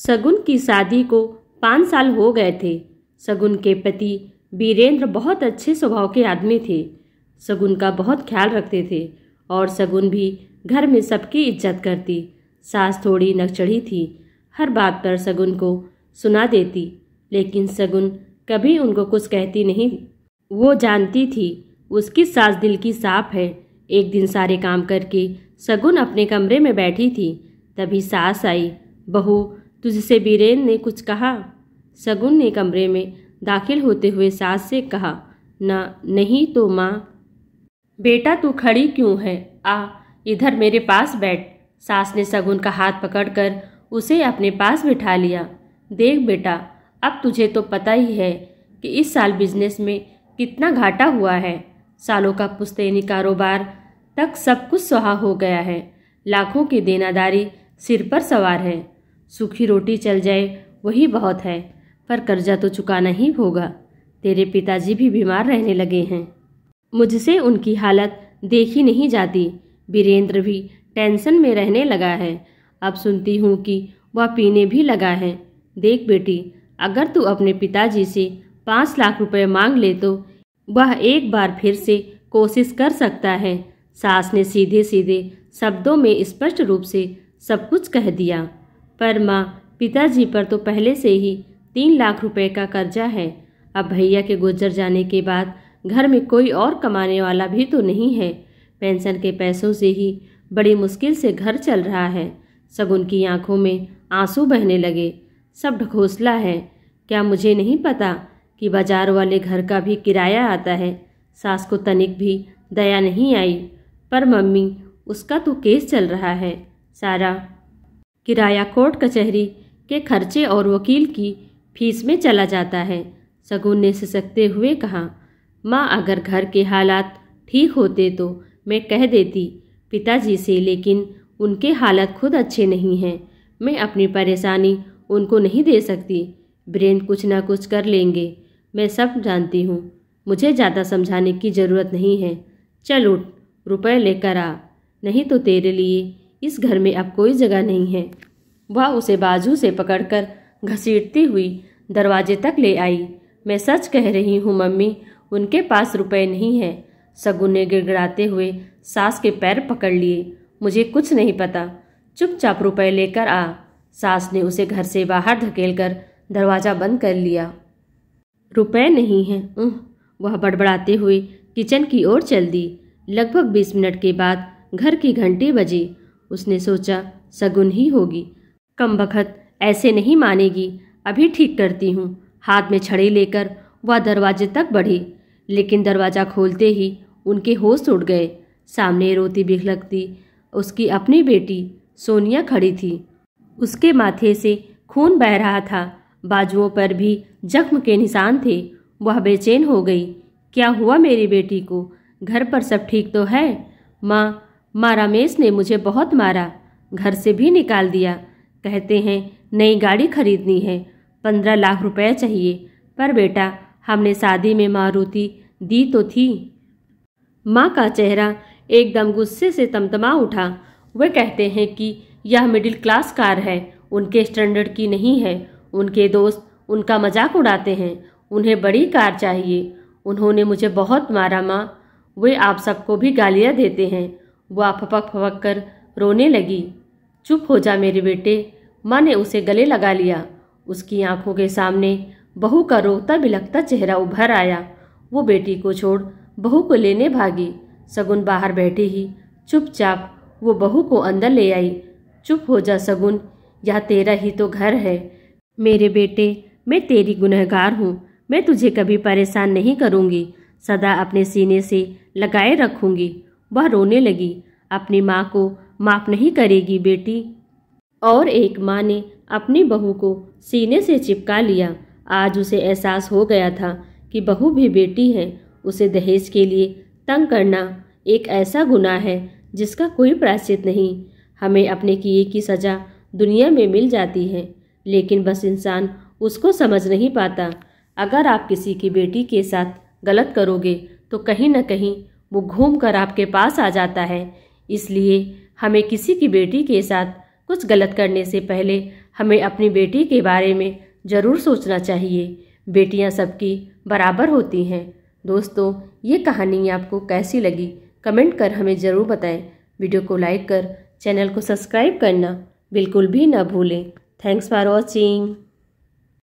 शगुन की शादी को 5 साल हो गए थे। शगुन के पति वीरेंद्र बहुत अच्छे स्वभाव के आदमी थे। शगुन का बहुत ख्याल रखते थे और शगुन भी घर में सबकी इज्जत करती। सास थोड़ी नकचढ़ी थी, हर बात पर शगुन को सुना देती, लेकिन शगुन कभी उनको कुछ कहती नहीं। वो जानती थी उसकी सास दिल की साफ है। एक दिन सारे काम करके शगुन अपने कमरे में बैठी थी, तभी सास आई। बहू, तुझसे वीरेंद्र ने कुछ कहा? शगुन ने कमरे में दाखिल होते हुए सास से कहा। नहीं तो माँ। बेटा तू खड़ी क्यों है? आ इधर मेरे पास बैठ। सास ने शगुन का हाथ पकड़कर उसे अपने पास बिठा लिया। देख बेटा, अब तुझे तो पता ही है कि इस साल बिजनेस में कितना घाटा हुआ है। सालों का पुश्तैनी कारोबार तक सब कुछ सुहा हो गया है। लाखों की देनादारी सिर पर सवार है। सूखी रोटी चल जाए वही बहुत है, पर कर्जा तो चुकाना ही होगा। तेरे पिताजी भी बीमार रहने लगे हैं। मुझसे उनकी हालत देखी नहीं जाती। वीरेंद्र भी टेंशन में रहने लगा है। अब सुनती हूँ कि वह पीने भी लगा है। देख बेटी, अगर तू अपने पिताजी से 5 लाख रुपए मांग ले तो वह एक बार फिर से कोशिश कर सकता है। सास ने सीधे सीधे शब्दों में स्पष्ट रूप से सब कुछ कह दिया। पर माँ, पिताजी पर तो पहले से ही 3 लाख रुपए का कर्जा है। अब भैया के गुजर जाने के बाद घर में कोई और कमाने वाला भी तो नहीं है। पेंशन के पैसों से ही बड़ी मुश्किल से घर चल रहा है। शगुन की आंखों में आंसू बहने लगे। सब ढकोसला है। क्या मुझे नहीं पता कि बाजार वाले घर का भी किराया आता है? सास को तनिक भी दया नहीं आई। पर मम्मी, उसका तो केस चल रहा है। सारा किराया कोर्ट कचहरी के खर्चे और वकील की फीस में चला जाता है। शगुन ने सिसकते हुए कहा। माँ, अगर घर के हालात ठीक होते तो मैं कह देती पिताजी से, लेकिन उनके हालात खुद अच्छे नहीं हैं। मैं अपनी परेशानी उनको नहीं दे सकती। वीरेंद्र कुछ ना कुछ कर लेंगे, मैं सब जानती हूँ। मुझे ज़्यादा समझाने की ज़रूरत नहीं है। चल उठ, रुपए लेकर आ, नहीं तो तेरे लिए इस घर में अब कोई जगह नहीं है। वह उसे बाजू से पकड़कर घसीटती हुई दरवाजे तक ले आई। मैं सच कह रही हूँ मम्मी, उनके पास रुपए नहीं है। शगुन ने गिड़गिड़ाते हुए सास के पैर पकड़ लिए। मुझे कुछ नहीं पता, चुपचाप रुपए लेकर आ। सास ने उसे घर से बाहर धकेलकर दरवाजा बंद कर लिया। रुपए नहीं हैं, वह बड़बड़ाते हुए किचन की ओर चल दी। लगभग 20 मिनट के बाद घर की घंटी बजी। उसने सोचा शगुन ही होगी। कमबख्त ऐसे नहीं मानेगी, अभी ठीक करती हूँ। हाथ में छड़ी लेकर वह दरवाजे तक बढ़ी, लेकिन दरवाज़ा खोलते ही उनके होश उड़ गए। सामने रोती बिलखती उसकी अपनी बेटी सोनिया खड़ी थी। उसके माथे से खून बह रहा था, बाजुओं पर भी जख्म के निशान थे। वह बेचैन हो गई। क्या हुआ मेरी बेटी को? घर पर सब ठीक तो है? माँ, रमेश ने मुझे बहुत मारा, घर से भी निकाल दिया। कहते हैं नई गाड़ी खरीदनी है, 15 लाख रुपए चाहिए। पर बेटा, हमने शादी में मारुति दी तो थी। माँ का चेहरा एकदम गुस्से से तमतमा उठा। वे कहते हैं कि यह मिडिल क्लास कार है, उनके स्टैंडर्ड की नहीं है। उनके दोस्त उनका मजाक उड़ाते हैं। उन्हें बड़ी कार चाहिए। उन्होंने मुझे बहुत मारा माँ। वे आप सबको भी गालियाँ देते हैं। वह फपक फपक कर रोने लगी। चुप हो जा मेरे बेटे। माँ ने उसे गले लगा लिया। उसकी आंखों के सामने बहू का रोता बिलखता चेहरा उभर आया। वो बेटी को छोड़ बहू को लेने भागी। शगुन बाहर बैठे ही चुपचाप वो बहू को अंदर ले आई। चुप हो जा शगुन, यह तेरा ही तो घर है। मेरे बेटे, मैं तेरी गुनहगार हूँ। मैं तुझे कभी परेशान नहीं करूँगी, सदा अपने सीने से लगाए रखूँगी। वह रोने लगी। अपनी माँ को माफ नहीं करेगी बेटी। और एक माँ ने अपनी बहू को सीने से चिपका लिया। आज उसे एहसास हो गया था कि बहू भी बेटी है। उसे दहेज के लिए तंग करना एक ऐसा गुनाह है जिसका कोई प्रायश्चित नहीं। हमें अपने किए की सज़ा दुनिया में मिल जाती है, लेकिन बस इंसान उसको समझ नहीं पाता। अगर आप किसी की बेटी के साथ गलत करोगे तो कहीं न कहीं वो घूम कर आपके पास आ जाता है। इसलिए हमें किसी की बेटी के साथ कुछ गलत करने से पहले हमें अपनी बेटी के बारे में ज़रूर सोचना चाहिए। बेटियां सबकी बराबर होती हैं। दोस्तों, ये कहानी आपको कैसी लगी कमेंट कर हमें ज़रूर बताएं। वीडियो को लाइक कर चैनल को सब्सक्राइब करना बिल्कुल भी ना भूलें। Thanks for watching.